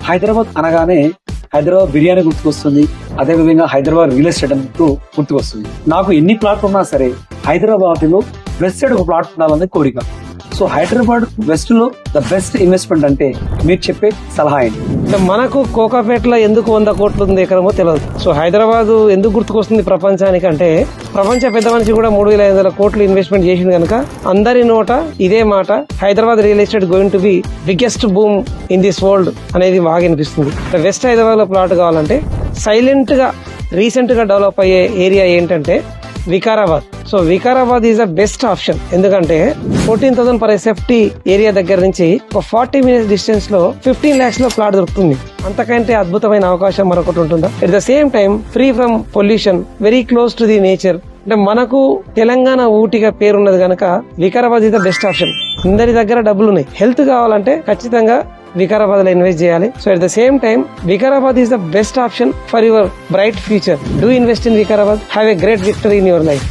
హైదరాబాద్ అనగానే హైదరాబాద్ బిర్యానీ గుర్తుకొస్తుంది, అదేవిధంగా హైదరాబాద్ రియల్ ఎస్టేట్ అంటూ గుర్తుకొస్తుంది. నాకు ఎన్ని ప్లాట్లు ఉన్నా సరే హైదరాబాద్ లో వెస్ట్ సైడ్ ఒక ప్లాట్ ఉండాలన్నది కోరిక. సో హైదరాబాద్ వెస్ట్ లో ద బెస్ట్ ఇన్వెస్ట్మెంట్ అంటే మీరు చెప్పే సలహా ఏంటి? మనకు కోకాపేటలో ఎందుకు 100 కోట్లు ఉంది ఎకరమో తెలియదు. సో హైదరాబాద్ ఎందుకు గుర్తుకొస్తుంది ప్రపంచానికి అంటే, ప్రపంచ పెద్ద మనిషి కూడా 3,500 కోట్లు ఇన్వెస్ట్మెంట్ చేసింది కనుక అందరి నోట ఇదే మాట, Hyderabad real estate going to be biggest boom in this world అనేది బాగా అనిపిస్తుంది. వెస్ట్ హైదరాబాద్ లో ప్లాట్ కావాలంటే సైలెంట్ గా రీసెంట్ గా డెవలప్ అయ్యే ఏరియా ఏంటంటే Vikarabad. So Vikarabad is the best option. ఎందుకంటే 14,000 per SFT ఏరియా దగ్గర నుంచి ఒక 40 minutes డిస్టెన్స్ లో 15 lakhs లో ప్లాట్ దొరుకుతుంది. అంతకంటే అద్భుతమైన అవకాశం మరొకటి ఉంటుందా? At the same time free from pollution, very close to the nature. అంటే మనకు తెలంగాణ ఊటీగా పేరున్నది కనుక Vikarabad is the best option. అందరి దగ్గర డబ్బులు ఉన్నాయి, హెల్త్ కావాలంటే ఖచ్చితంగా వికారాబాద్ లో ఇన్వెస్ట్ చేయాలి. So at the same time Vikarabad is the best option for your bright future. Do invest in Vikarabad. Have a great victory in your life.